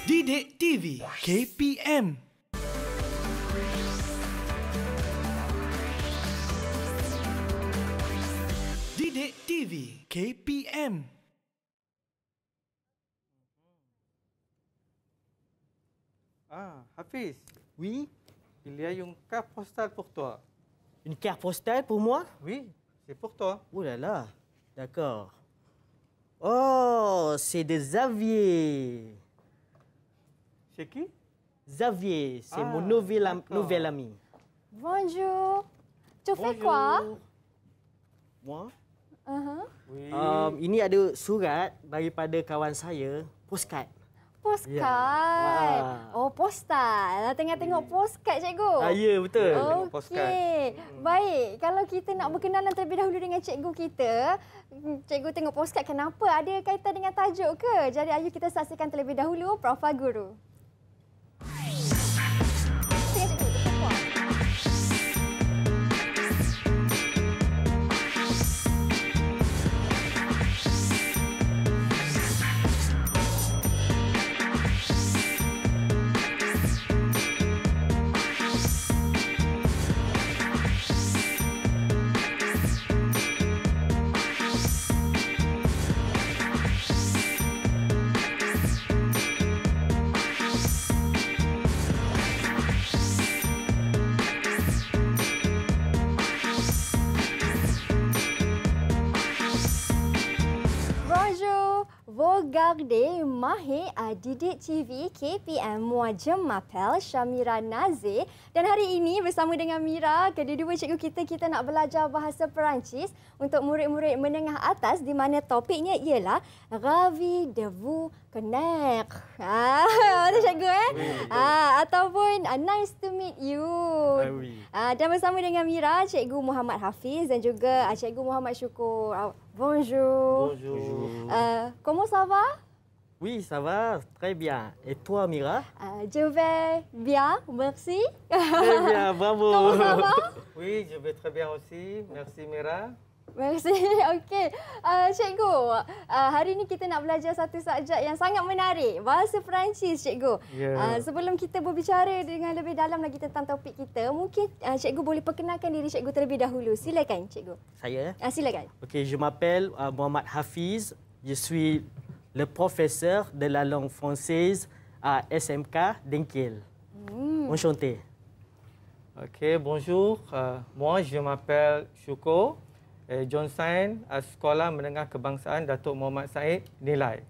Didik TV KPM. Didik TV KPM. Hafiz, Oui, il y a une carte postale pour toi. une carte postale pour moi? Oui, c'est pour toi. Oh là là, d'accord. Oh, c'est de Xavier. C'est qui? Xavier, c'est Ah, mon d'accord. nouvel ami. Bonjour. Tu fais quoi? Moi? Oui. Ini ada surat daripada kawan saya, postcard. Postcard. Ya. Oh, postal. Tengah tengok postcard, cikgu. Ya, betul. Tengok postcard. Okey. Baik, kalau kita nak berkenalan terlebih dahulu dengan cikgu kita, cikgu tengok postcard kenapa? Ada kaitan dengan tajuk ke? Jadi ayo kita saksikan terlebih dahulu Profil Guru. Tengok cikgu, dekat puan. Bonjour, vous regardez Mahir Didik TV KPM. Moi, je m'appelle Shamira Nazir. Dan hari ini bersama dengan Mira, kedua-dua cikgu kita nak belajar bahasa Perancis untuk murid-murid menengah atas di mana topiknya ialah Ravi de vous connaître. Betul cikgu ataupun nice to meet you. Oui. Dan bersama dengan Mira, Cikgu Muhammad Hafiz dan juga Cikgu Muhammad Syukur. Bonjour. Bonjour. Comment ça va? Oui, ça va, très bien. Et toi, Mira? Je vais bien, merci. Très bien, bravo. Comment ça va? Oui, je vais très bien aussi. Merci Mira. Merci. Okey. Cikgu, hari ini kita nak belajar satu subjek yang sangat menarik, bahasa Perancis, Cikgu. Ya. Sebelum kita berbicara dengan lebih dalam lagi tentang topik kita, mungkin Cikgu boleh perkenalkan diri Cikgu terlebih dahulu. Silakan, Cikgu. Saya? Silakan. Ok, je m'appelle Mohamed Hafiz. Je suis le professeur de la langue française à SMK Denkil. Enchanté. Ok, bonjour. Moi, je m'appelle Syukur. Johnson, Sekolah Menengah Kebangsaan Datuk Muhammad Said, Nilai.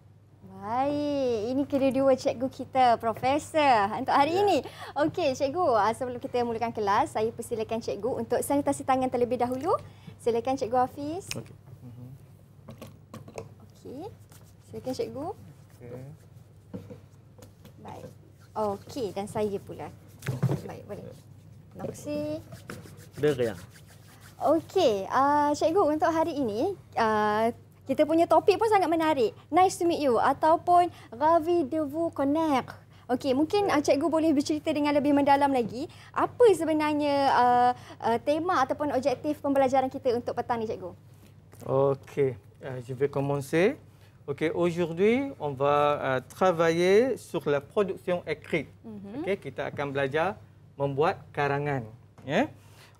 Baik, ini kedua-dua cikgu kita, Profesor, untuk hari ini. Okey, cikgu, sebelum kita mulakan kelas, saya persilakan cikgu untuk sanitasi tangan terlebih dahulu. Silakan Cikgu Hafiz. Okay. Okey, silakan cikgu. Okay. Baik. Okey, dan saya pula. Baik, boleh. Terima kasih. De rien. Okey, cikgu, untuk hari ini, kita punya topik pun sangat menarik. Nice to meet you ataupun ravi de vous connaître. Okey, mungkin cikgu boleh bercerita dengan lebih mendalam lagi. Apa sebenarnya tema ataupun objektif pembelajaran kita untuk petang ni, cikgu? Ok, je vais commencer. Ok, aujourd'hui, on va travailler sur la production écrite. Ok, kita akan belajar membuat karangan. Yeah?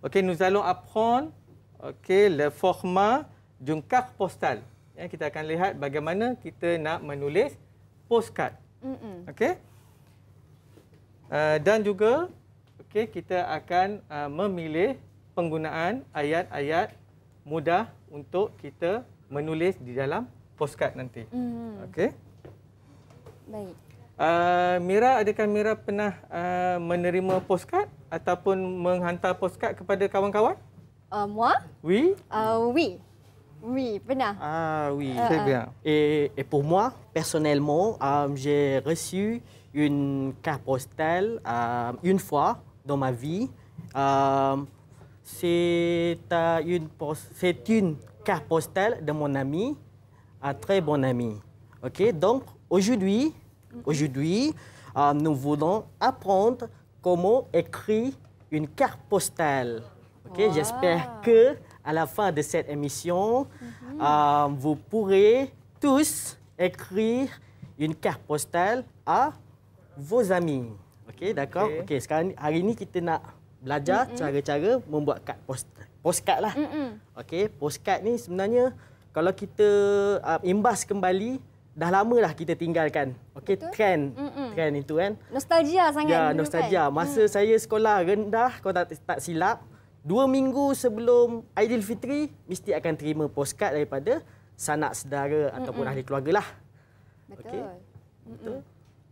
Ok, nous allons apprendre le format d'une carte postale. Ya, kita akan lihat bagaimana kita nak menulis postcard. Ok? Dan juga kita akan memilih penggunaan ayat-ayat mudah untuk kita menulis di dalam postcard nanti. Ok? Baik. Mira, adakah Mira pernah menerima postcard ataupun menghantar postcard kepada kawan-kawan? Moi? Oui. Oui. Oui, pernah. Ah oui. Très bien. Et pour moi, personnellement, j'ai reçu une carte postale une fois dans ma vie. C'est une carte postale de mon ami, un très bon ami. Ok, donc aujourd'hui, nous voulons apprendre comment écrire une carte postale. Ok, Wow. j'espère que à la fin de cette émission, vous pourrez tous écrire une carte postale à vos amis. Okey, d'accord. Okey, sekarang hari ni kita nak belajar cara-cara membuat kad postcard lah. Okey, postcard ni sebenarnya kalau kita imbas kembali, dah lama dah kita tinggalkan. Okey, trend itu kan. Nostalgia sangat. Ya, dulu nostalgia. Kan? Masa saya sekolah rendah, kalau tak silap, 2 minggu sebelum Aidilfitri mesti akan terima postcard daripada sanak saudara ataupun ahli keluarga lah. Betul. Okey. Betul.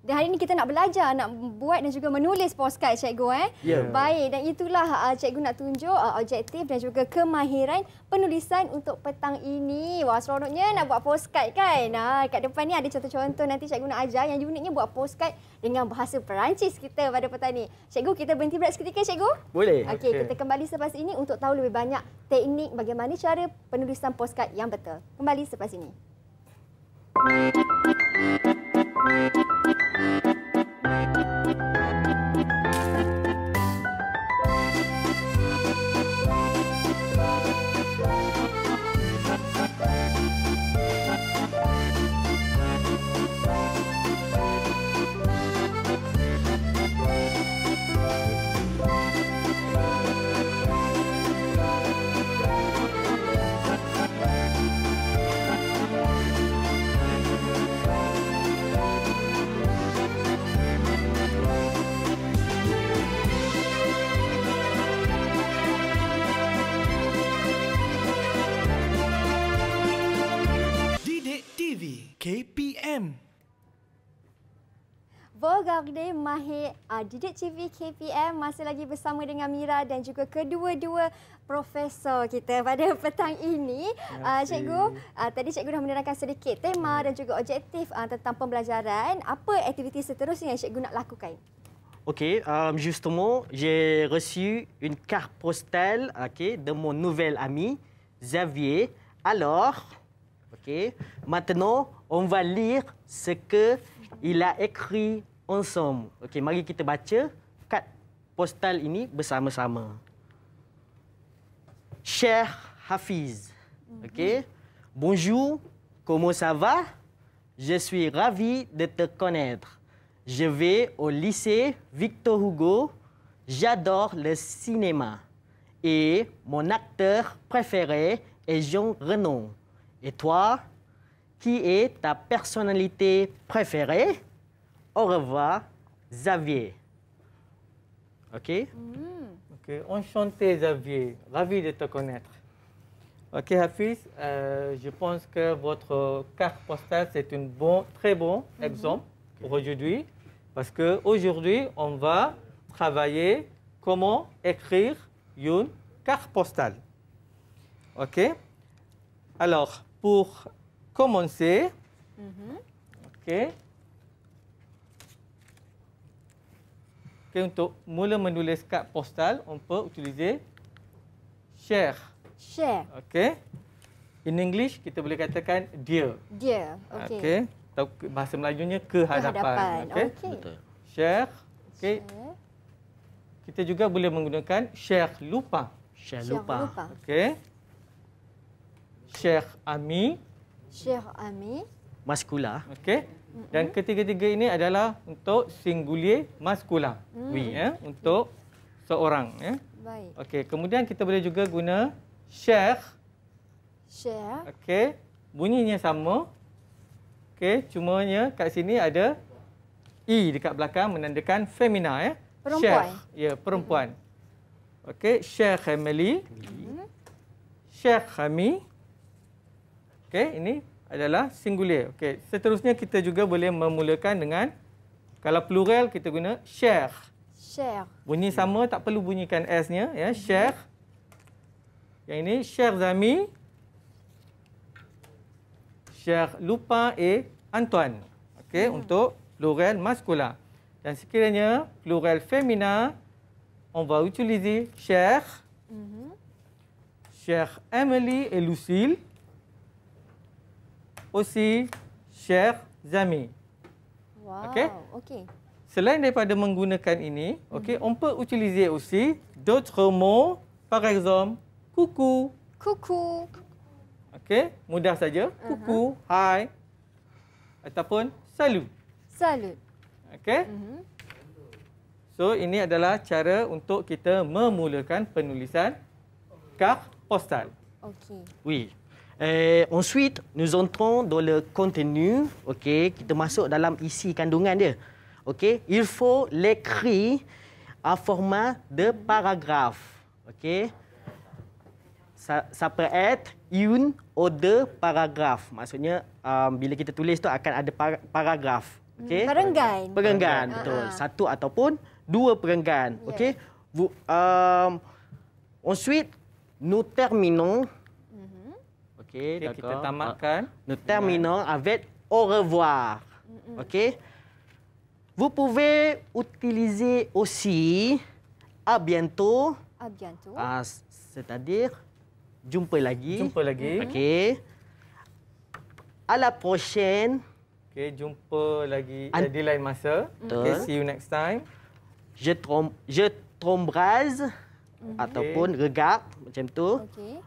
Dan hari ini kita nak belajar, nak buat dan juga menulis postcard cikgu. Ya. Baik, dan itulah cikgu nak tunjuk objektif dan juga kemahiran penulisan untuk petang ini. Wah, seronoknya nak buat postcard kan. Kat depan ni ada contoh-contoh nanti cikgu nak ajar yang uniknya buat postcard dengan bahasa Perancis kita pada petang ni. Cikgu, kita berhenti berat seketika cikgu? Boleh. Okey, kita kembali selepas ini untuk tahu lebih banyak teknik bagaimana cara penulisan postcard yang betul. Kembali selepas ini. Didik TV KPM. Vogarde Mahir Didik TV KPM masih lagi bersama dengan Mira dan juga kedua-dua profesor kita pada petang ini. Cikgu, tadi cikgu dah menerangkan sedikit tema dan juga objektif tentang pembelajaran. Apa aktiviti seterusnya yang cikgu nak lakukan? Ok, justement, j'ai reçu une carte postale de mon nouvel ami, Xavier. Alors, maintenant, on va lire ce qu'il a écrit ensemble. Ok, mari kita baca kad postal ini bersama-sama. Cher Hafiz, bonjour, comment ça va? Je suis ravi de te connaître. Je vais au lycée Victor Hugo. J'adore le cinéma. Et mon acteur préféré est Jean Reno. Et toi, qui est ta personnalité préférée? Au revoir, Xavier. OK? Ok, enchanté Xavier, ravi de te connaître. Ok Hafiz, je pense que votre carte postale c'est un très bon exemple pour aujourd'hui parce que aujourd'hui on va travailler comment écrire une carte postale. Ok? Alors pour commencer, ok. Okay, untuk mula menulis kad postal, on peut utiliser share. Share. Okay. In English, kita boleh katakan dear. Dear. Okey. Okay. Atau bahasa Melajunya kehadapan. Okay. Okey. Share. Okay. Kita juga boleh menggunakan share lupa. Share lupa. Okay. Share ami. Share ami. Masculin. Okay. Dan ketiga-tiga ini adalah untuk singulier maskulin. Oui, untuk seorang. Baik. Okey, kemudian kita boleh juga guna share. Share. Okey, bunyinya sama. Okey, cumanya kat sini ada i dekat belakang menandakan femina Perempuan. Share. Ya, perempuan. Okey, share Emily. Share Khami. Okey, ini adalah singulier. Okey, seterusnya kita juga boleh memulakan dengan kalau plural kita guna share. Share. Bunyi sama, tak perlu bunyikan s-nya ya, share. Yang ini chers amis. Cher Lupin et Antoine. Okey, untuk plural masculin. Dan sekiranya plural féminin, on va utiliser cher. Cher Emily et Lucille. Aussi, chers amis. Wow. Okey. Selain daripada menggunakan ini, on peut utiliser aussi d'autres mots, par exemple, coucou. Coucou. Okey, mudah saja. Coucou, hi. Ataupun salut. Salut. Okey? So, ini adalah cara untuk kita memulakan penulisan kad postal. Okey. Oui. Ensuite, nous entrons dans le contenu. OK, kita masuk dalam isi kandungan dia. OK, il faut l'écrire en format de paragraphe. OK. Ça peut être une ou deux paragraphes. Maksudnya bila kita tulis tu akan ada paragraf. OK. Perenggan. Perenggan, betul. Satu ataupun dua perenggan. Yeah. OK. Ensuite, nous terminons. OK, Okey, d'accord. kita tamatkan. Nous terminons avec au revoir. OK. Vous pouvez utiliser aussi à bientôt. À bientôt. C'est-à-dire jumpa lagi. Jumpa lagi. OK. À la prochaine. Okey, jumpa lagi di lain masa. Okey, see you next time. Je t'embrasse ataupun regarde macam tu. Okey.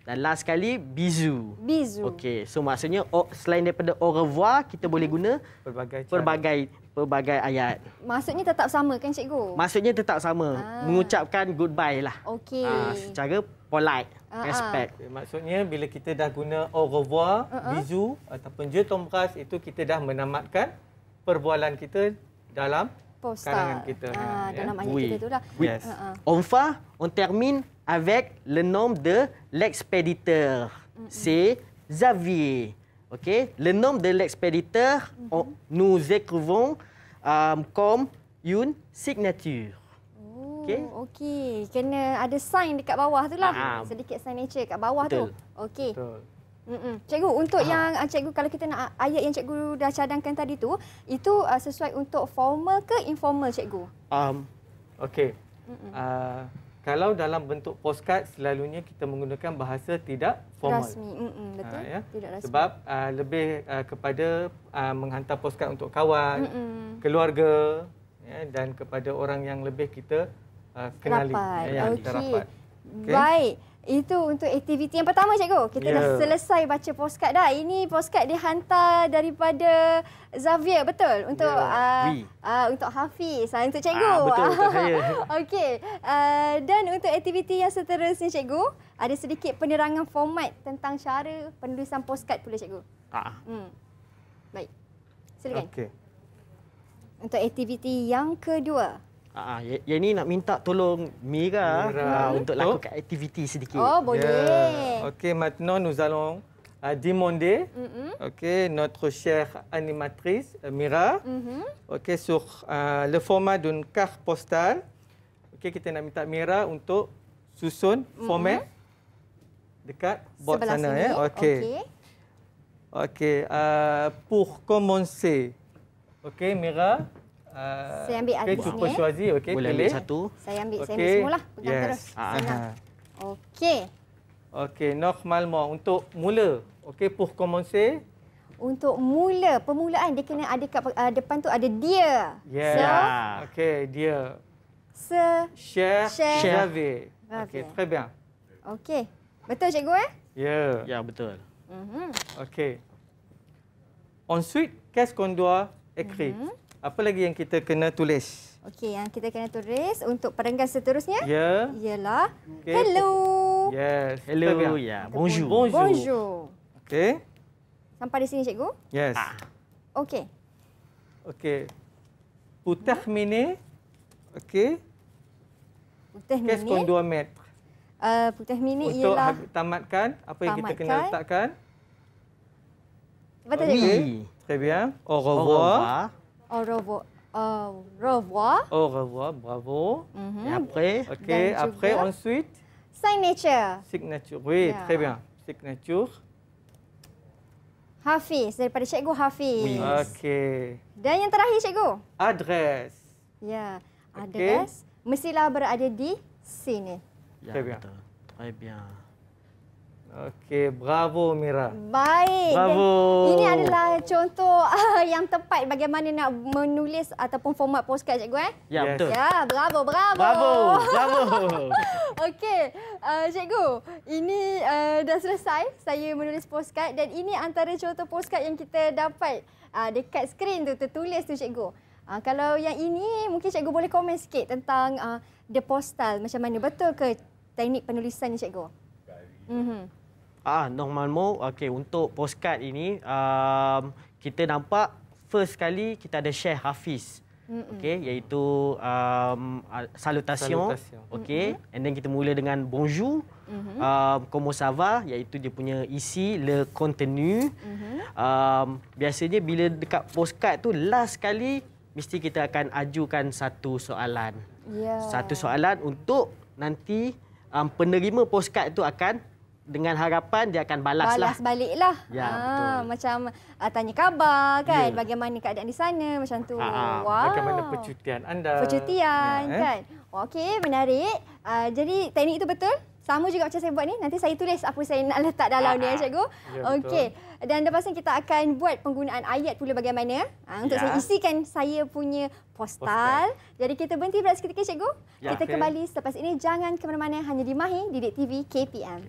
Dan last sekali bisous. Bisous. Okey, so maksudnya selain daripada au revoir kita boleh guna pelbagai ayat. Maksudnya tetap sama kan cikgu? Maksudnya tetap sama, mengucapkan goodbye lah. Okey. Secara polite, respect. Okay, maksudnya bila kita dah guna au revoir, bisous ataupun je t'embrasse, itu kita dah menamatkan perbualan kita dalam Postal. karangan kita. Dalam ayat Oui. kita tu lah. Yes. Enfin, on termine avec le nom de l'expéditeur. C'est Xavier. OK? Le nom de l'expéditeur, nous écrivons comme une signature. Okey. Okey. Kena ada sign dekat bawah tu lah. Ah. Sedikit signature kat bawah Betul. tu. Okey. Betul. Cikgu, untuk yang cikgu, kalau kita nak ayat yang cikgu dah cadangkan tadi tu, itu sesuai untuk formal ke informal cikgu? Okey. Kalau dalam bentuk postcard, selalunya kita menggunakan bahasa tidak formal. Rasmi. Betul. Ya. Tidak rasmi. Sebab lebih kepada menghantar postcard untuk kawan, keluarga, ya, dan kepada orang yang lebih kita kenali. Rapat. Yang kita rapat. Okay. Baik. Itu untuk aktiviti yang pertama, cikgu. Kita dah selesai baca postcard dah. Ini postcard dihantar daripada Xavier, betul? Untuk Oui. untuk Hafiz, untuk cikgu. Betul, untuk saya. Okey. Dan untuk aktiviti yang seterusnya, cikgu, ada sedikit penerangan format tentang cara penulisan postcard pula, cikgu. Baik. Silakan. Okey. Untuk aktiviti yang kedua. Yang ni nak minta tolong Mira untuk lakukan aktiviti sedikit. Oh, boleh. Yeah. Ok, maintenant nous allons demander notre chère animatrice Mira sur le format d'une carte postale. Ok, kita nak minta Mira untuk susun format dekat bot sebelah sana. Sini. Ya. Ok, pour commencer, ok Mira. Saya ambil okay, tu peux choisir, ok, boleh pilih. ambil satu. Saya ambil semualah. Pegang terus. Senang. Okey. Okey, normalement untuk mula, okey, pour commencer. Untuk mula, permulaan dia kena ada kat depan tu ada dia. Yeah. Okey, dia. Cher Xavier. Okey, très bien. Okey. Betul cikgu Ya. Ya, betul. Okey. Ensuite, qu'est-ce qu'on doit écrire? Apa lagi yang kita kena tulis? Okey, yang kita kena tulis untuk perenggan seterusnya ialah Okay. hello. Yes. Hello, ya. Bonjour. Bonjour. Okey. Sampai di sini cikgu? Yes. Okey. Okey. Pour terminer, okey, qu'est-ce qu'on doit mettre? Pour terminer Untuk ialah tamatkan, apa yang kita kena letakkan? betul Okay. cikgu? Très bien. Au Au revoir. Au revoir. Au revoir. Au revoir, bravo. Et après, Ok, Dan après, juga ensuite, signature. signature. Oui, Ya. très bien. Signature. Hafiz, daripada cikgu Hafiz. Ok. Dan yang terakhir cikgu? Adresse. Ya, adres mestilah berada di sini. ya, Très bien. betul. Très bien. Ok, bravo Mira. Baik. Bravo. Dan ini adalah contoh yang tepat bagaimana nak menulis ataupun format postcard cikgu Ya, Yes. betul. Ya, bravo. Bravo. Bravo. Okey, cikgu, ini dah selesai saya menulis postcard dan ini antara contoh postcard yang kita dapat dekat skrin tu tertulis tu cikgu. Kalau yang ini mungkin cikgu boleh komen sikit tentang the postal macam mana, betul ke teknik penulisan ni cikgu? Normalement, untuk postcard ini kita nampak first kali kita ada Sheikh Hafiz. Iaitu salutation. And then kita mula dengan bonjour. Comment ça va, iaitu dia punya isi, le contenu. Biasanya bila dekat postcard tu last kali mesti kita akan ajukan satu soalan. Satu soalan untuk nanti penerima postcard tu akan dengan harapan dia akan balas baliklah. Ya, betul. Macam tanya khabar kan, bagaimana keadaan di sana macam tu. Wow. Bagaimana percutian anda? Percutian kan. Okey, menarik. Jadi teknik itu betul? Sama juga macam saya buat ni. Nanti saya tulis apa saya nak letak dalam ni cikgu. Ya, okey. Dan lepas ni kita akan buat penggunaan ayat pula bagaimana untuk saya isikan saya punya postal. Jadi kita berhenti berehat seketika cikgu. Kita kembali selepas ini. Jangan ke mana-mana, hanya di Mahir Didik TV KPM.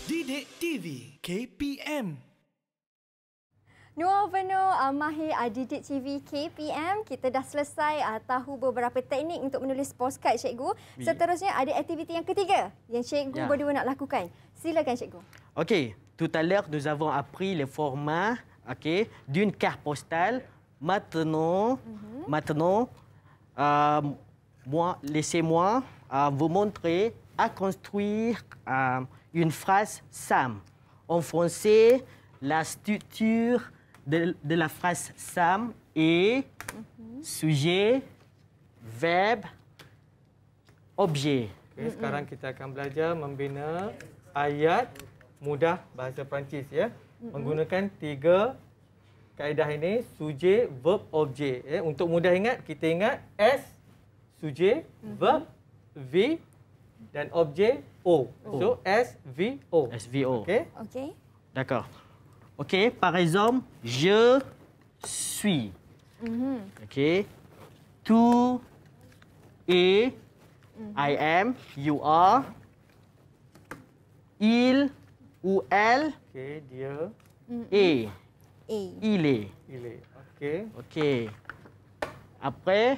Didik TV KPM. Nuan Penuh Mahir Didik TV KPM. Kita dah selesai tahu beberapa teknik untuk menulis postcard cikgu. Seterusnya ada aktiviti yang ketiga yang cikgu berdua nak lakukan. Silakan cikgu. Okey, tout à l'heure nous avons appris le format d'une carte postale. Maintenant, laissez-moi vous montrer à construire une phrase simple. En français, la structure de la phrase simple est sujet, verbe, objet. Okay, sekarang kita akan belajar membina ayat mudah bahasa Perancis ya. Menggunakan 3 kaedah ini, sujet, verb, objet. Untuk mudah ingat, kita ingat S, sujet, verb, V dan objet O. So SVO. SVO. Okey. D'accord. OK, par exemple, je suis. OK. Tu es. I am. You are. Il ou elle. Okey, dia. Est. Il est. Il est. Okey. OK. Après,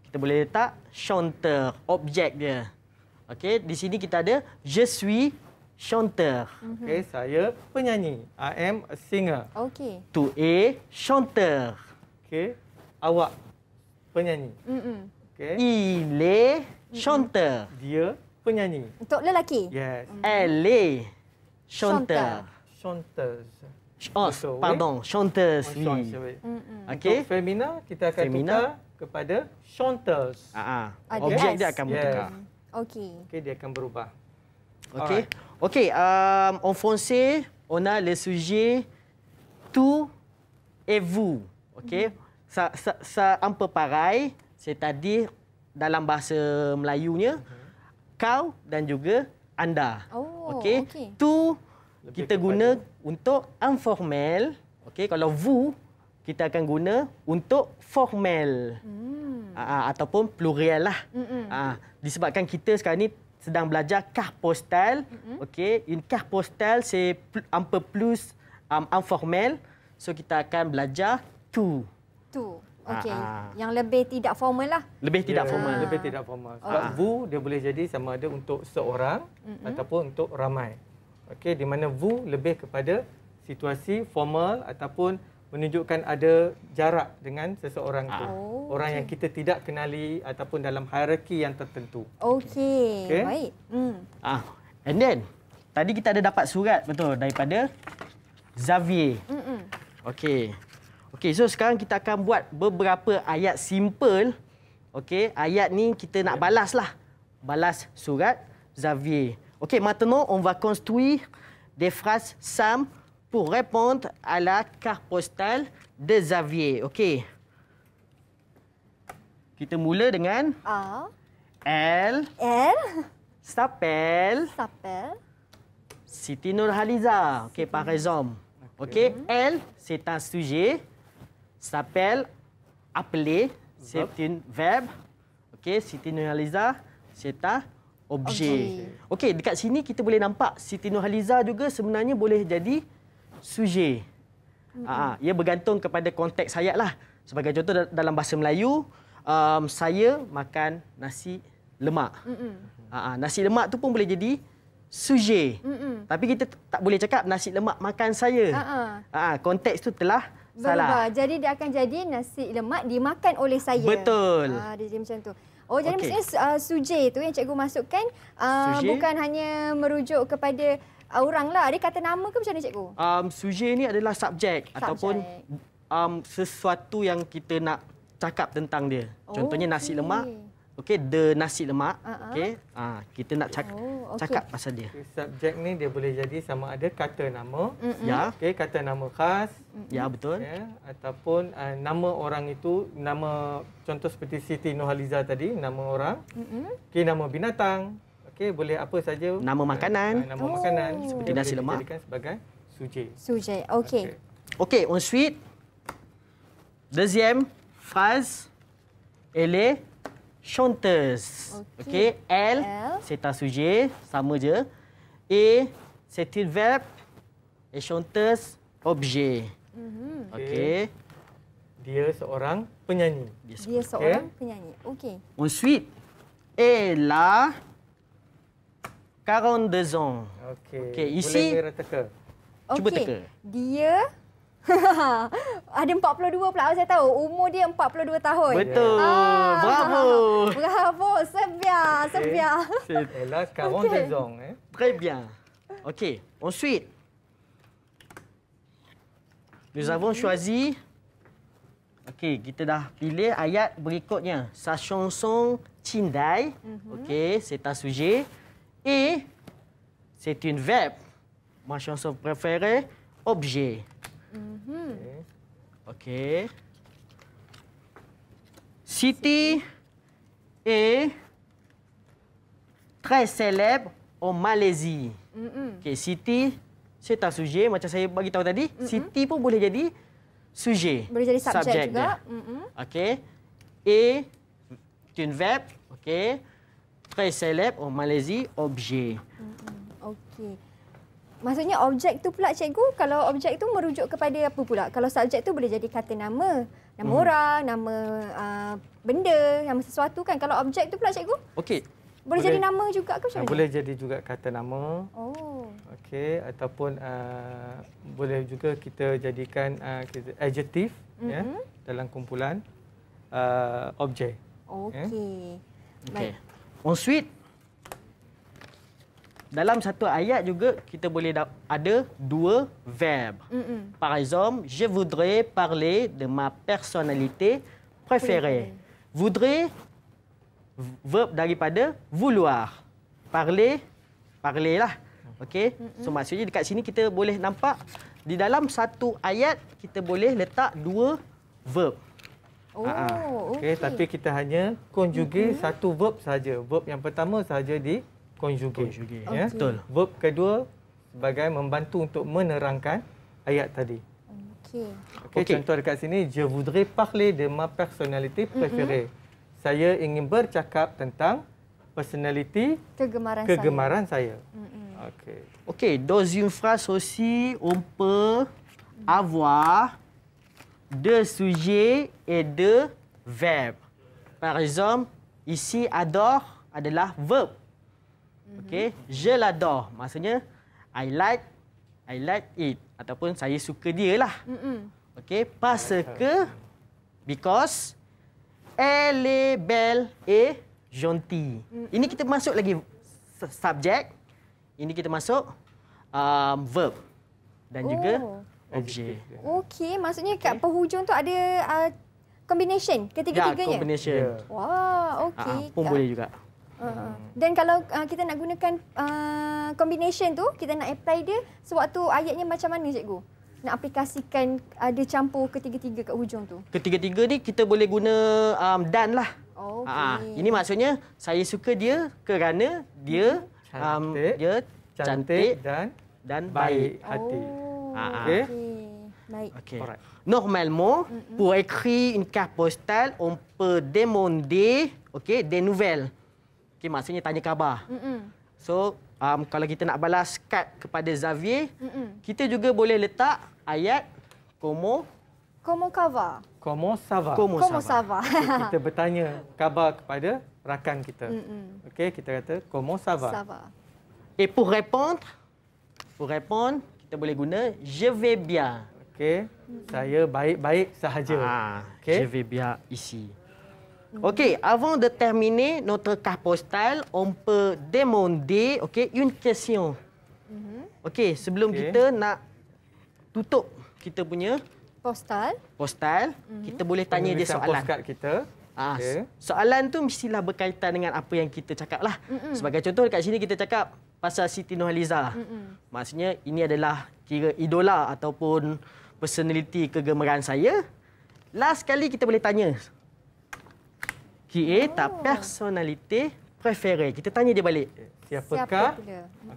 kita boleh letak chanteur, objek dia. Okey, di sini kita ada je suis chanteur. Okey, saya penyanyi. I am a singer. Okey. Tu es chanteur. Okey, awak penyanyi. Okey. Il est chanteur. Dia penyanyi. Untuk lelaki. Yes. Elle est chanteur. Chanteuse. Oh, pardon, chanteuse. Oui. Okey. Untuk femina kita akan tukar kepada chanteuse. Objek dia akan bertukar. Okey. Okey, dia akan berubah. Okey. Okey, en français, on a le sujet tu et vous. Okey. Un peu pareil, c'est-à-dire dalam bahasa Melayunya kau dan juga anda. Okey. Tu kita guna untuk informel. Okey, kalau vous kita akan guna untuk formal. Ataupun plural lah. Disebabkan kita sekarang ni sedang belajar carte postale. Okey, une carte postale c'est un peu plus informel. So kita akan belajar tu. Tu. Okey. Yang lebih tidak formal lah. Lebih tidak formal. Lebih tidak formal. Sebab vous dia boleh jadi sama ada untuk seorang ataupun untuk ramai. Okey, di mana vous lebih kepada situasi formal ataupun menunjukkan ada jarak dengan seseorang tu. Orang yang kita tidak kenali ataupun dalam hierarki yang tertentu. Okey. Baik. And then, tadi kita ada dapat surat betul daripada Xavier. Okey. Okey, so sekarang kita akan buat beberapa ayat simple. Okey, ayat ni kita nak balas lah. Balas surat Xavier. Okey, maintenant on va construire des phrases simples pour répondre à la carte postale de Xavier. Okey. Kita mula dengan A. Elle Elle. s'appelle S'appelle. Siti Nurhaliza. Okey, par exemple. Okey, elle, c'est un sujet. S'appelle, appeler, c'est un verbe. Okey, Siti Nurhaliza, c'est un objet. Okey, dekat sini kita boleh nampak Siti Nurhaliza juga sebenarnya boleh jadi sujet. Ia bergantung kepada konteks ayat lah. Sebagai contoh dalam bahasa Melayu, saya makan nasi lemak. Nasi lemak tu pun boleh jadi sujet. Tapi kita tak boleh cakap nasi lemak makan saya. Konteks tu telah salah. Jadi dia akan jadi nasi lemak dimakan oleh saya. Betul. Dia jadi macam tu. Oh, jadi maksudnya sujet tu yang cikgu masukkan bukan hanya merujuk kepada orang lah. Dia kata nama ke macam mana cikgu? Sujet ni adalah subjek ataupun sesuatu yang kita nak cakap tentang dia. Contohnya nasi lemak. Okey, the nasi lemak. Okey. Kita nak cakap pasal dia. Subjek ni dia boleh jadi sama ada kata nama. Ya. Okey, kata nama khas. Ya, betul. Ya, ataupun nama orang itu, nama contoh seperti Siti Nurhaliza tadi, nama orang. Okey, nama binatang. Okey, boleh apa saja. Nama makanan. Nama makanan. Seperti nasi lemak. Dijadikan sebagai sujet. Sujet. Okey. Okey, ensuite, deuxième phrase, elle est chanteuse. Okey, elle, c'est un sujet, sama je. Et c'est un verbe. Et chanteuse, objet. Okey. Dia seorang penyanyi. Dia seorang penyanyi. Okey. Ensuite, elle a 42 ans. Okey, ici, boleh rata-rata. cuba teka. Dia ada 42 pula. Saya tahu umur dia 42 tahun. Betul. Bravo. Bravo. Sebiar. Sebiar. Elle a 42 ans. Très bien. Okey, ensuite, nous avons choisi. Okey, kita dah pilih ayat berikutnya. Sa chanson Cindai. Okey, c'est un sujet. Et c'est une verbe. Ma chanson préférée, objet. Okey. Siti est très célèbre en Malaisie. Okey, Siti, c'est un sujet. Macam saya bagi tahu tadi, Siti pun boleh jadi sujet. Boleh jadi subjek juga. Okey. Et une verbe. Okey. Très célèbre en Malaisie, objet. Okey. Maksudnya objek tu pula cikgu, kalau objek tu merujuk kepada apa pula? Kalau subjek tu boleh jadi kata nama, nama orang, nama benda, nama sesuatu kan. Kalau objek tu pula cikgu? Okey. Boleh jadi nama juga ke macam mana? Boleh jadi juga kata nama. Oh. Okey, ataupun boleh juga kita jadikan adjektif ya dalam kumpulan objek. Okey. Okey. Ensuite, dalam satu ayat juga kita boleh ada dua verb. Par exemple, je voudrais parler de ma personnalité préférée. Voudrais, verb daripada vouloir. Parler, parler lah. Okey. So maksudnya dekat sini kita boleh nampak di dalam satu ayat kita boleh letak dua verb. Okey, tapi kita hanya conjugate satu verb saja. Verb yang pertama saja di conjugate. Ya? Betul. Verb kedua sebagai membantu untuk menerangkan ayat tadi. Okey, contoh dekat sini, je voudrais parler de ma personnalité préférée. Saya ingin bercakap tentang personality kegemaran saya. Okey. Okey, dans une phrase aussi, on peut avoir deux sujets et deux verbes. Par exemple, ici, adore adalah verb. Okey, je l'adore. Maksudnya, I like it. Ataupun saya suka dia lah. Okey, parce que, because, elle est belle et gentille. Ini kita masuk lagi subjek. Ini kita masuk verb. Dan juga Objek. Okey, maksudnya kat penghujung tu ada combination ketiga-tiganya? Ya, combination. Wah, okey. Pun boleh juga. Dan kalau kita nak gunakan combination tu, kita nak apply dia sewaktu ayatnya macam mana cikgu? Nak aplikasikan ada campur ketiga-tiga kat hujung tu. Ketiga-tiga ni kita boleh guna dan lah. Okey. Ini maksudnya saya suka dia kerana dia cantik dan baik. hati. Okey. Baik. Okay. Alright. Normalement, pour écrire une carte postale, on peut demander des nouvelles. Okay, maksudnya tanya khabar. So, kalau kita nak balas kad kepada Xavier, kita juga boleh letak ayat Comment cover. Comment ça va? Comment ça va? va? Kita bertanya khabar kepada rakan kita. Okey, kita kata comment ça va? Ça va. Et pour répondre, kita boleh guna je vais bien. Okey, saya baik-baik sahaja. Je vais bien ici. OK, avant de terminer notre carte postale, on peut demander une question. OK, sebelum kita nak tutup kita punya postal, kita boleh tanya dia soalan. Postcard kita. Okey. Soalan tu mestilah berkaitan dengan apa yang kita cakap lah. Sebagai contoh dekat sini kita cakap pasal Siti Nurhaliza. Maksudnya ini adalah kira idola ataupun personality kegemaran saya. Last kali kita boleh tanya. Qui est ta personnalité préférée? Kita tanya dia balik. Siapakah?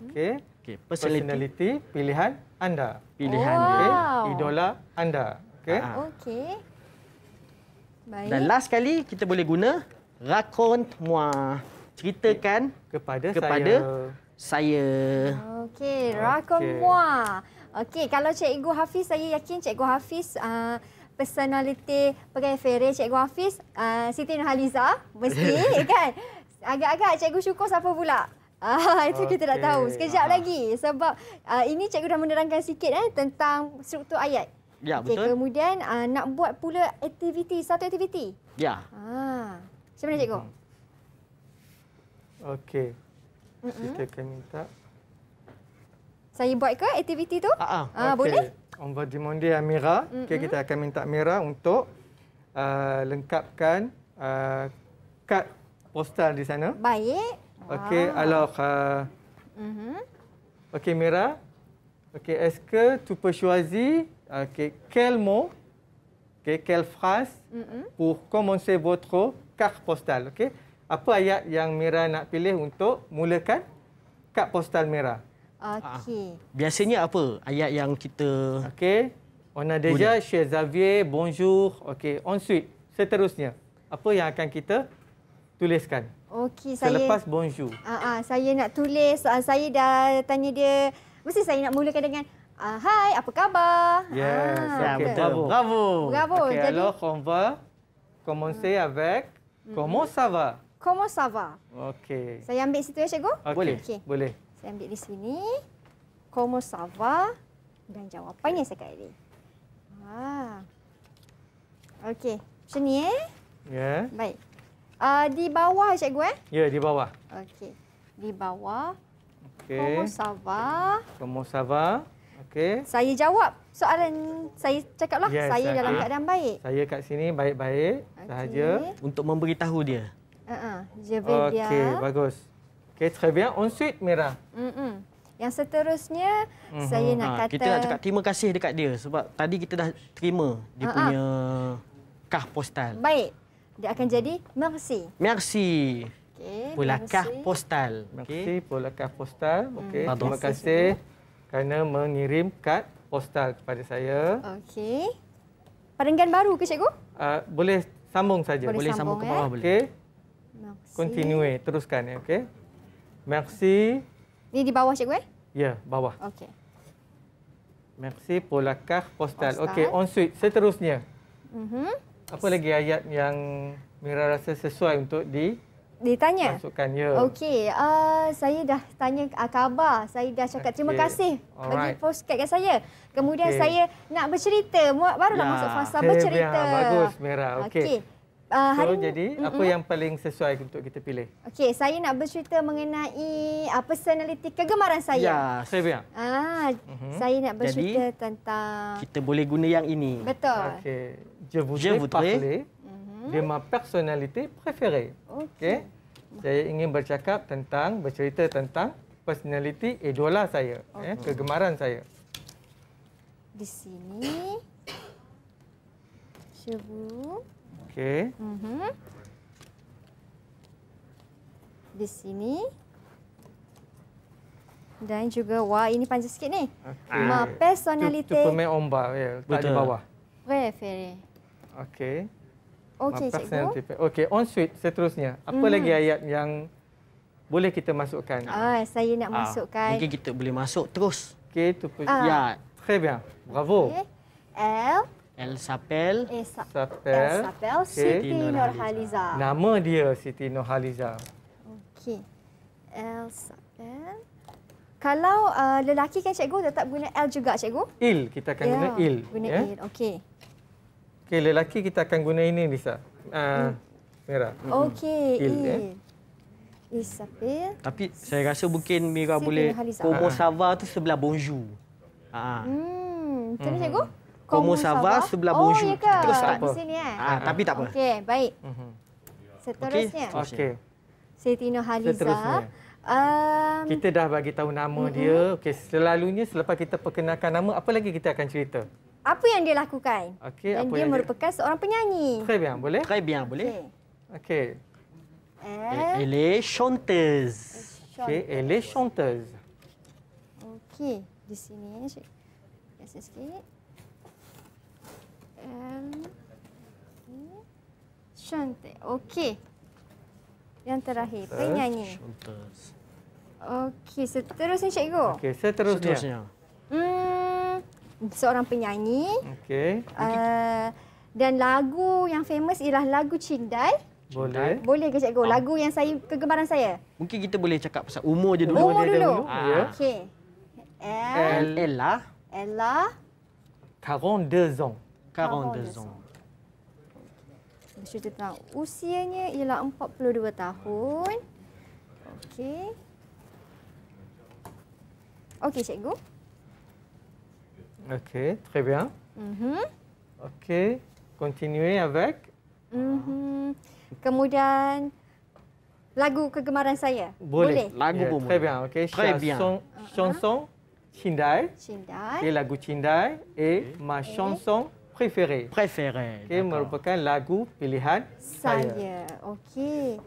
Okey. Personality pilihan anda. Pilihan Wow. dia. Idola anda. Okey. Okey. Baik. Dan last kali kita boleh guna raconte-moi. Ceritakan Kepada saya. Okey, raconte-moi. Okey, kalau Cikgu Hafiz, saya yakin Cikgu Hafiz personality préférée Cikgu Hafiz Siti Nurhaliza mesti kan. Agak-agak Cikgu Syukur siapa pula? Itu kita tak tahu. Sekejap lagi sebab ini Cikgu dah menerangkan sikit tentang struktur ayat. Ya, Okey, betul. kemudian nak buat pula satu aktiviti. Ya. Macam mana Cikgu? Okey. Kita akan minta. Saya buat ke aktiviti tu? Okey. Boleh? On va demander à Mira. Okey, kita akan minta Mira untuk lengkapkan kad postal di sana. Baik. Okey, alors okey Mira. Okey, est-ce que tu peux choisir quel mot, quelle phrase pour commencer votre carte postale, okey? Apa ayat yang Mira nak pilih untuk mulakan kad postal Mira? Okey. Biasanya apa ayat yang kita... Okey. On a déjà chez Xavier, bonjour. Okey. Ensuite, seterusnya, apa yang akan kita tuliskan? Okey, saya... Selepas bonjour. Saya nak tulis, saya dah tanya dia, mesti saya nak mulakan dengan, hai, apa khabar? Yes. Okey, betul. bravo. Bravo. Okey, Jadi, alors on va commencer avec comment ça va? comment ça va? Okey. Saya ambil situ ya, Cikgu? Okey, Boleh. Okey. Boleh. Saya ambil di sini. Comment ça va? Dan jawapannya sekali. Okey. Macam ni Ya. Baik. Di bawah Cikgu Ya, di bawah. Okey. Di bawah. Okey. Comment ça va? Comment ça va? Okey. Saya jawab soalan, saya cakaplah Yes, saya dalam okey. keadaan baik. Saya kat sini baik-baik sahaja. Untuk memberitahu dia. Je vais bien. Okey, bagus. Okey, très bien. Ensuite, Mira. Yang seterusnya saya nak kata Kita nak cakap terima kasih dekat dia sebab tadi kita dah terima dia punya carte postale. baik. Dia akan jadi merci. Merci Okey. pour la merci. carte postale. Merci pour la carte postale. Okey, Pardon. terima kasih kerana mengirim kad postal kepada saya. Okey. Perenggan baru ke Cikgu? Boleh sambung saja. Boleh Sambung ke sambung, bawah boleh. Okey, Merci. continue, teruskan ya, okey. Merci. Ni di bawah Cikgu Ya, bawah. Okey. Merci pour la carte postale. Postal. Okey, ensuite seterusnya. Apa Mhm. lagi ayat yang Mira rasa sesuai untuk Ditanya. dimasukkan? Ya. Okey, saya dah tanya khabar. Saya dah cakap terima Okey. kasih bagi Alright. postcard kat saya. Kemudian Okey. saya nak bercerita. Baru nak Ya. masuk fasa Okey, bercerita. Bagus, Mira. Okey. Okey. hari ni, jadi apa yang paling sesuai untuk kita pilih? okey, saya nak bercerita mengenai personality kegemaran saya. Ya, Très bien. Saya nak bercerita Jadi, tentang kita boleh guna yang ini. betul. Ok. Je voudrais parler de ma personnalité préférée. Okey. Saya ingin bercerita tentang personality idola saya, kegemaran saya. Di sini. Cuba. Okey. Di sini. Dan juga, wah ini panjang sikit ni. Ma Tu personnalité peux mettre en bas, ya, tak di Betul. bawah. préférée. Okey. Okey, Ma cikgu. personnalité. Okey, ensuite seterusnya, apa lagi ayat yang boleh kita masukkan? Saya nak masukkan. Mungkin kita boleh masuk terus. Okey, tu peux. Ya, Très bien. Bravo. Okay. Elle elle s'appelle S'appelle. Siti Nurhaliza. Nama dia Siti Nurhaliza. Okey. Elle s'appelle. Kalau lelaki kan cikgu tetap guna elle juga cikgu? Il, kita akan guna il. Guna ya. il. Okey. Okey, lelaki kita akan guna ini, Lisa. Merah. Okey, Il, il. ya. Il s'appelle. tapi saya rasa mungkin Mira Siti boleh Nurhaliza. Como ça va tu sebelah bonjour. Macam mana cikgu? Como ça va sebelah bonjour. Oh, ya ke? Terus tak Di apa. sini Tapi tak apa. Okey, baik. Seterusnya. Okey. Siti Nurhaliza. Seterusnya. Kita dah bagi tahu nama dia. Okey, selalunya selepas kita perkenalkan nama, apa lagi kita akan cerita? Apa yang dia lakukan? Okey, Dan apa dia yang merupakan seorang penyanyi. Très bien, boleh? Très bien, boleh. Okey. Okey. Elle est chanteuse. Okey, elle est chanteuse. Okey, di sini kasih sikit. Cantik. Okey. Yang terakhir, penyanyi. Chanteuse. Okey, seterusnya cikgu. Okey, seterusnya. Seterusnya. Seorang penyanyi. Okey, Dan lagu yang famous ialah lagu Cindai. boleh. Boleh ke cikgu? Lagu yang kegemaran saya. Mungkin kita boleh cakap pasal umur je dulu. Umur dia dulu. dulu, ya. Okey. Elle a Ella 42 ans. 42 ans. Bercerita tentang usianya ialah 42 tahun. Okey. Okey, cikgu. Okey, très bien. Okey, continuez avec. Kemudian lagu kegemaran saya. Boleh. Lagu Ya, pun très boleh. bien. Okey, Très bien. chanson Cindai. Cindai. Okay, lagu Cindai est ma chanson préférée. Préférée. Okay, merupakan lagu pilihan saya. Saya. Okey.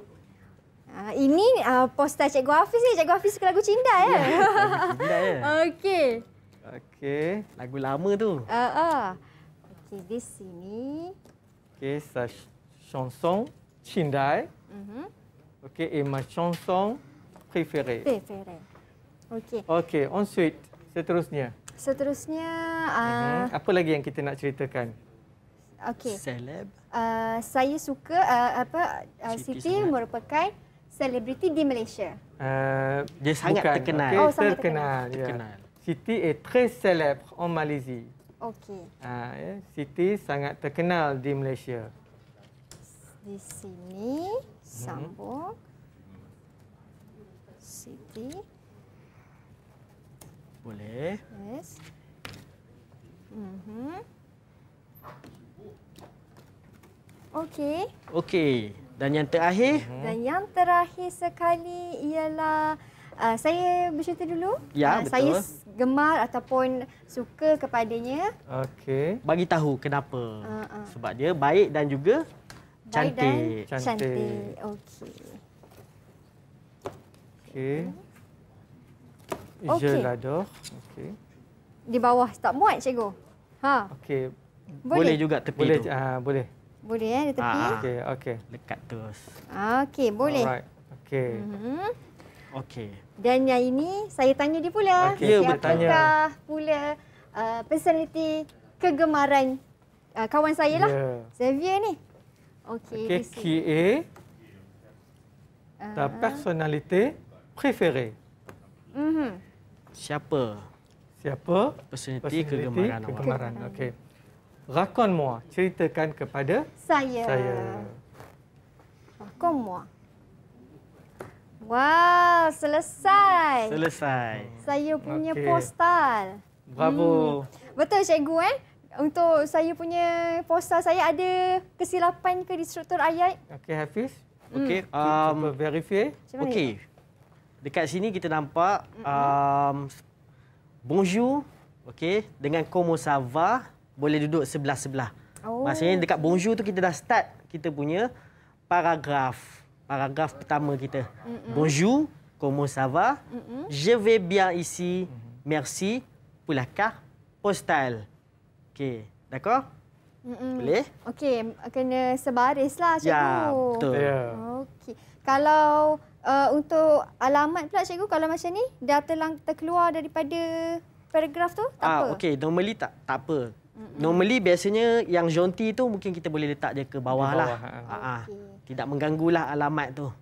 Ini poster Cikgu Hafiz ni. Cikgu Hafiz suka lagu Cindai ya. Tidak ya? Okey. Okay, Lagu lama tu. Okey, di sini. okay, sa chanson Cindai. Okay, est ma chanson préférée. Preferred. Okey. Okay, ensuite, seterusnya. Seterusnya, Apa lagi yang kita nak ceritakan? okey. Celeb. Saya suka Siti Siti sangat. merupakan selebriti di Malaysia. Dia sangat bukan. terkenal. Okay, Oh, sangat terkenal. Ya. Terkenal. Siti est très célèbre en Malaisie. Okey. Siti sangat terkenal di Malaysia. Di sini sambung. Siti. Boleh. Yes. Okey. Okey. Dan yang terakhir, Dan yang terakhir sekali ialah saya bercerita dulu. Ya, Saya betul. gemar ataupun suka kepadanya. Okey. bagi tahu kenapa. Ah. Sebab dia baik dan juga Baik dan cantik. cantik. Okey. Okey. Je Okey. l'adore. Okey. Di bawah tak muat cikgu. Okey. Boleh juga tepi Boleh. tu. Boleh. Boleh di tepi. Okey, okey. Dekat terus. Okey, boleh. Alright. Okey. Okey. Dan yang ini saya tanya dia pula. Okey, Ya, Siapakah pula personality kegemaran kawan saya lah. Ya. Xavier ni. Okey, Okey, di sini. qui est ta personnalité préférée? Siapa Siapa? personality kegemaran awak? Kegemaran. Okey. Raconte-moi, ceritakan kepada Saya. saya. Raconte-moi. Wow, selesai. Selesai. Saya punya Okey. postal. Bravo. Betul cikgu Untuk saya punya postal saya ada kesilapan ke di struktur ayat? Okey, Hafiz. Okey. Cuba verify. Macam mana? Okey. Dekat sini kita nampak bonjour, okey, dengan comment ça va boleh duduk sebelah-sebelah. Oh. Maksudnya dekat bonjour tu kita dah start kita punya paragraf. Paragraf pertama kita. Bonjour, comment ça va? Je vais bien ici. Merci pour la carte postale. Okey, d'accord? Boleh? Okey, kena sebaris lah cikgu. Ya, betul. Ya. Okey. Kalau untuk alamat pula cikgu, kalau macam ni dah terkeluar daripada paragraf tu, tak apa? Okey, normally tak apa. Normally biasanya yang jonti tu mungkin kita boleh letak dia ke bawah, Di lah. bawah, Okey. Tidak mengganggulah alamat tu.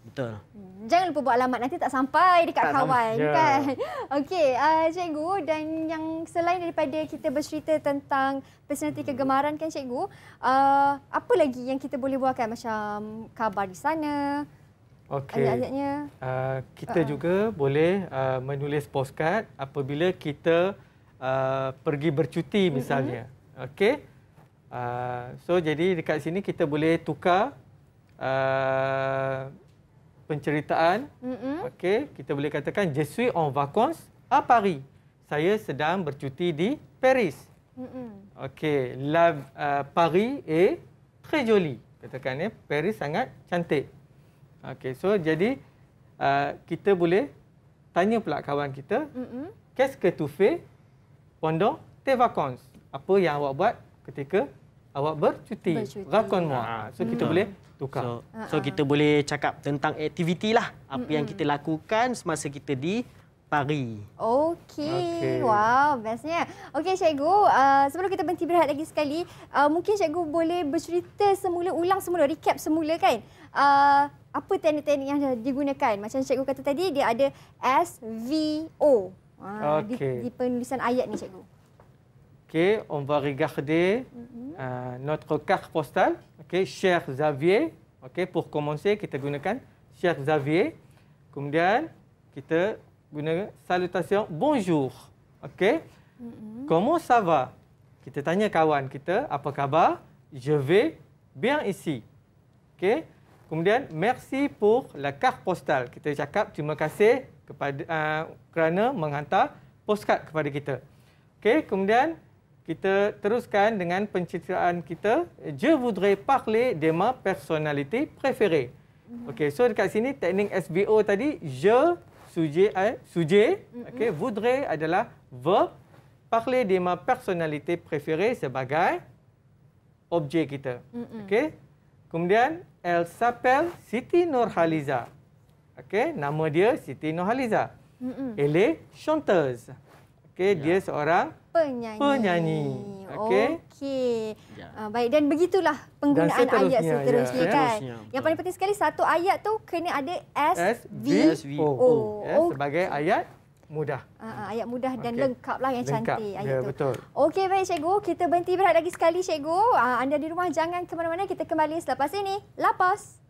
Betul. Jangan lupa buat alamat, nanti tak sampai dekat Tak kawan sampai. kan. Okey, cikgu, dan yang selain daripada kita bercerita tentang personaliti kegemaran kan cikgu, apa lagi yang kita boleh buatkan macam khabar di sana, Okey. ayat-ayatnya? Kita juga boleh menulis postcard apabila kita pergi bercuti misalnya. Okey. So jadi dekat sini kita boleh tukar penceritaan. Okey, kita boleh katakan je suis en vacances à Paris. Saya sedang bercuti di Paris. Okey, Paris est très joli. Katakan Paris sangat cantik. Okey, so jadi kita boleh tanya pula kawan kita, qu'est-ce que tu fais pendant tes vacances? Apa yang awak buat ketika awak bercuti? Raconte-moi. So kita boleh tukar. So kita boleh cakap tentang aktiviti lah. Apa yang kita lakukan semasa kita di Paris. Okey. Wow, bestnya. Okey cikgu, sebelum kita berhenti berehat lagi sekali, mungkin cikgu boleh bercerita semula, ulang semula, recap semula kan. Apa teknik-teknik yang digunakan? Macam cikgu kata tadi, dia ada SVO. Di penulisan ayat ni cikgu. Okey, on va regarder notre carte postale. Okey, cher Xavier. Okey, pour commencer kita gunakan cher Xavier. Kemudian kita guna salutation bonjour. Okey. Comment ça va? Kita tanya kawan kita, apa khabar? Je vais bien ici. Okey. Kemudian merci pour la carte postale. Kita cakap terima kasih kepada kerana menghantar postcard kepada kita. Okey, kemudian kita teruskan dengan pencitraan kita. Je voudrais parler de ma personnalité préférée. Okey, so dekat sini teknik SVO tadi, je sujet, okey, voudrais adalah verb, parler de ma personnalité préférée sebagai objek kita. Okey. Kemudian elle s'appelle Siti Nurhaliza. Okey, nama dia Siti Nurhaliza. Elle est chanteuse. Okey, dia seorang penyanyi. Okey. Baik, dan begitulah penggunaan ayat seterusnya kan. Seterusnya. Yang paling penting sekali, satu ayat tu kena ada SVO. Sebagai ayat mudah. Ayat mudah dan lengkap lah, yang Lengkap. cantik ayat Ya, tu. betul. Okey, baik cikgu. Kita berhenti berehat lagi sekali cikgu. Anda di rumah jangan ke mana-mana. Kita kembali selepas ini. Lapas.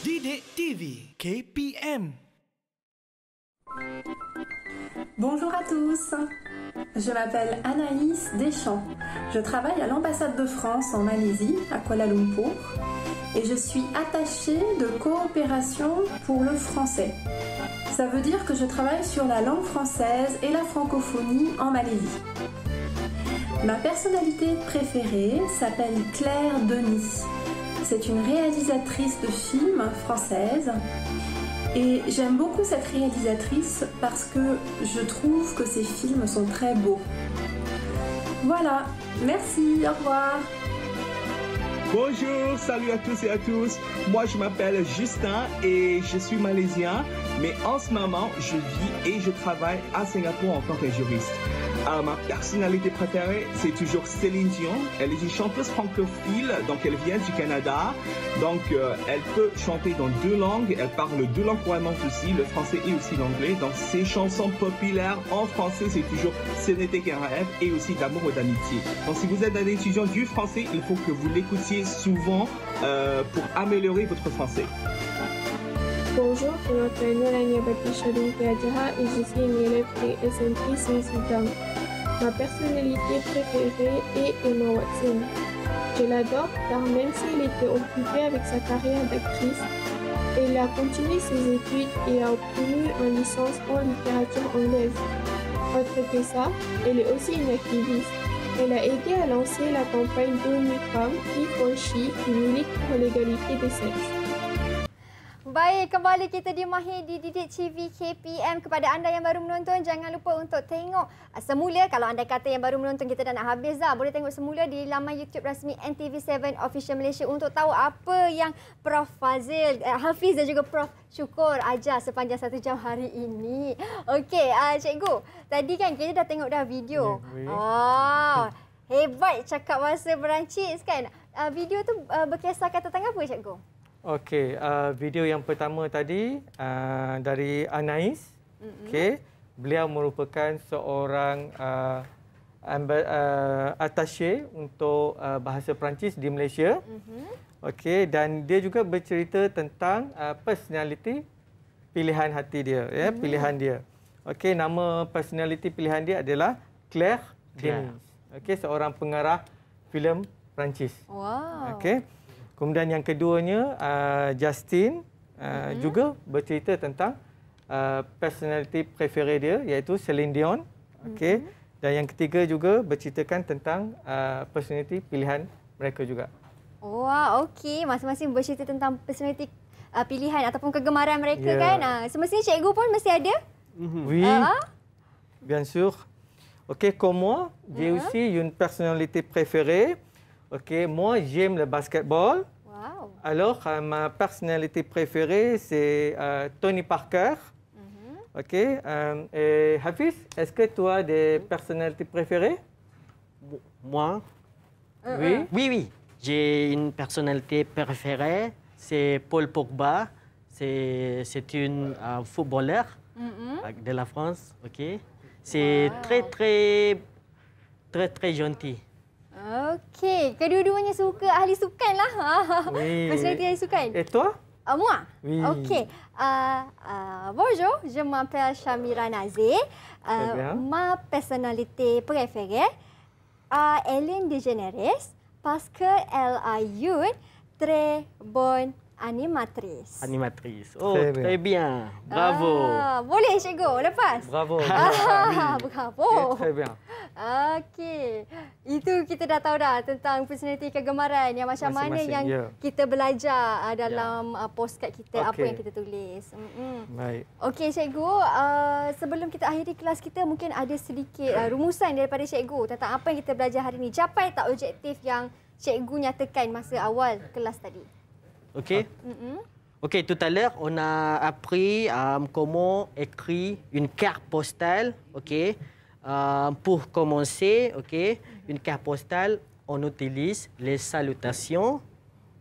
Didik TV KPM. Bonjour à tous, je m'appelle Anaïs Deschamps. Je travaille à l'ambassade de France en Malaisie, à Kuala Lumpur, et je suis attachée de coopération pour le français. Ça veut dire que je travaille sur la langue française et la francophonie en Malaisie. Ma personnalité préférée s'appelle Claire Denis. C'est une réalisatrice de films française et j'aime beaucoup cette réalisatrice parce que je trouve que ses films sont très beaux. Voilà, merci, au revoir. Bonjour, salut à tous et à tous. Moi, je m'appelle Justin et je suis malaisien, mais en ce moment, je vis et je travaille à Singapour en tant que juriste. Ma personnalité préférée, c'est toujours Céline Dion. Elle est une chanteuse francophile, donc elle vient du Canada. Donc, elle peut chanter dans 2 langues. Elle parle 2 langues couramment aussi, le français et aussi l'anglais. Donc, ses chansons populaires en français, c'est toujours Ce n'était qu'un rêve et aussi d'amour et d'amitié. Donc, si vous êtes un étudiant du français, il faut que vous l'écoutiez souvent pour améliorer votre français. Bonjour, je m'appelle Nolania Batisha Dumpiajaha et je suis une élève de SMP Sisudam. Ma personnalité préférée est Emma Watson. Je l'adore car même si elle était occupée avec sa carrière d'actrice, elle a continué ses études et a obtenu une licence en littérature anglaise. Autre que ça, elle est aussi une activiste. Elle a aidé à lancer la campagne d'ONU Femmes He4She qui milite pour l'égalité des sexes. Baik, kembali kita di Mahir di Didik TV KPM. Kepada anda yang baru menonton, jangan lupa untuk tengok semula. Kalau anda kata yang baru menonton, kita dah nak habis dah. Boleh tengok semula di laman YouTube rasmi NTV7 Official Malaysia untuk tahu apa yang Prof Fazil, Hafiz dan juga Prof Syukur ajar sepanjang 1 jam hari ini. Okey, cikgu, tadi kan kita dah tengok dah video. Oh, hebat cakap bahasa Perancis kan. Video tu berkisahkan tentang apa, cikgu? Okey, video yang pertama tadi dari Anais. Okey, beliau merupakan seorang attaché untuk bahasa Perancis di Malaysia. Okey, dan dia juga bercerita tentang personality pilihan hati dia, ya, pilihan dia. Okey, nama personality pilihan dia adalah Claire Denis. Okey, seorang pengarah filem Perancis. Wow. Okey. Kemudian yang keduanya, Justin juga bercerita tentang personality preferred dia, iaitu Celine Dion. Okay. Dan yang ketiga juga berceritakan tentang personality pilihan mereka juga. Wah, okey. Masing-masing bercerita tentang personality pilihan ataupun kegemaran mereka kan. Semestinya cikgu pun mesti ada. Oui, bien sûr. Ok, comme moi, j'ai aussi une personnalité préférée. Ok, moi j'aime le basketball. Wow. Alors, ma personnalité préférée, c'est Tony Parker. Ok, et Hafiz, est-ce que tu as des personnalités préférées? Moi? Oui. Oui. J'ai une personnalité préférée, c'est Paul Pogba. C'est un footballeur de la France. Ok, c'est très gentil. Okey, kedua-duanya suka ahli sukan lah. Personality ahli sukan. Et toi? Moi? Oui. Okey. Bonjour, je m'appelle Shamira Nazir. Ma personnalité préférée, Ellen DeGeneres, parce qu'elle a une très bonne animatrice. Oh, très bien. Bravo. Boleh cikgu, lepas? Bravo. Bravo. Très bien. Okey. Itu kita dah tahu dah tentang personality kegemaran yang macam mana yang kita belajar dalam postcard kita, apa yang kita tulis. Baik. Okey cikgu, sebelum kita akhiri kelas kita, mungkin ada sedikit rumusan daripada cikgu tentang apa yang kita belajar hari ini. Capai tak objektif yang cikgu nyatakan masa awal kelas tadi? Ok. Ok, tout à l'heure, on a appris comment écrire une carte postale. Ok. Pour commencer, ok, une carte postale, on utilise les salutations.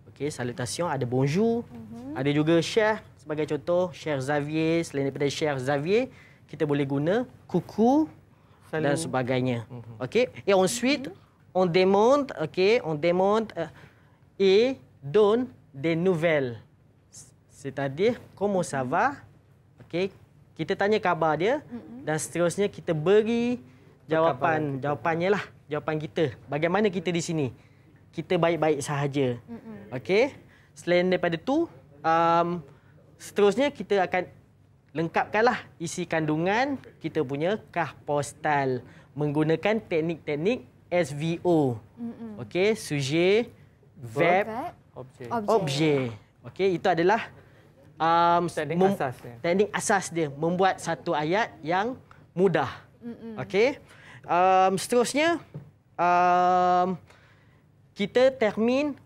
Ok, salutations, ada bonjour, ada juga cher sebagai contoh, cher Xavier, selain daripada cher Xavier, kita boleh guna coucou dan sebagainya. Ok, et ensuite on demande, ok, et donne des nouvelles. C'est-à-dire comment ça va, ok. Kita tanya khabar dia dan seterusnya kita beri jawapannya lah, jawapan kita. Bagaimana kita di sini? Kita baik-baik sahaja. Okey. Selain daripada tu, seterusnya kita akan lengkapkanlah isi kandungan kita punya kad postal menggunakan teknik-teknik SVO. Okey, sujet, verb, objek. Okey, itu adalah teknik asas dia membuat satu ayat yang mudah. Okey. Seterusnya kita termine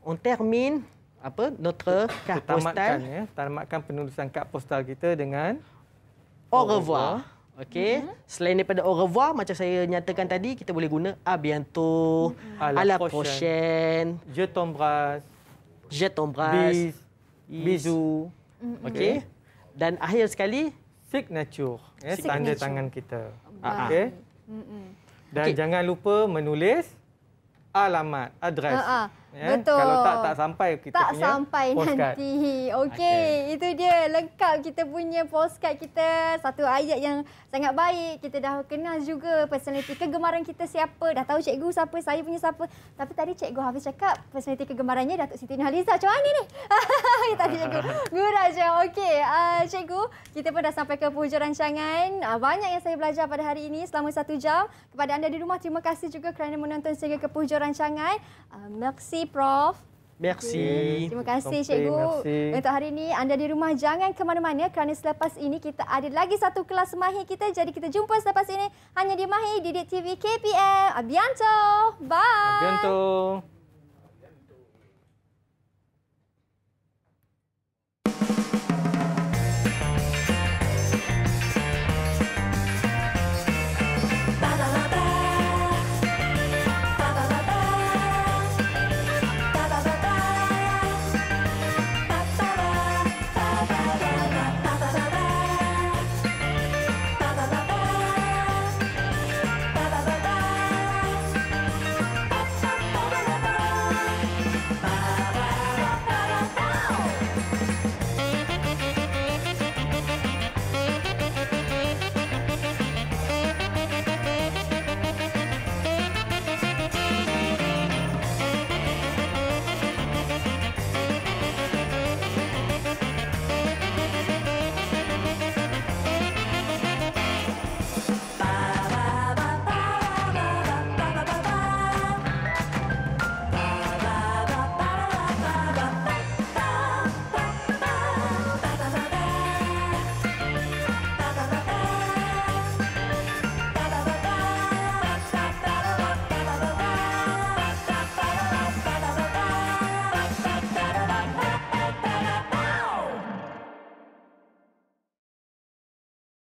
notre carte postale. Tamatkan penulisan kad postal kita dengan au revoir. Okey. Selain daripada au revoir, macam saya nyatakan tadi, kita boleh guna à bientôt, à la prochaine, je t'embrasse, bisous. Okey. Dan akhir sekali signature, tanda tangan kita. Okey. Dan jangan lupa menulis alamat, adres. Betul. Kalau tak sampai kita tak punya sampai postcard. nanti. Okey, itu dia lengkap kita punya postcard kita. Satu ayat yang sangat baik. Kita dah kenal juga personaliti kegemaran kita siapa. Dah tahu cikgu siapa, saya punya siapa. Tapi tadi cikgu Hafiz cakap personaliti kegemarannya Datuk Siti Nurhaliza. Macam mana ni? Tadi cikgu gurau je. Okey, cikgu, kita pun dah sampai ke penghujung rancangan. Banyak yang saya belajar pada hari ini selama 1 jam. Kepada anda di rumah, terima kasih juga kerana menonton sehingga ke penghujung rancangan. Merci Prof. Merci. Terima kasih cikgu. Merci. Untuk hari ini anda di rumah jangan ke mana-mana kerana selepas ini kita ada lagi satu kelas Mahir kita. Jadi kita jumpa selepas ini hanya di Mahir Didik TV KPM. A bientôt. Bye. A bientôt.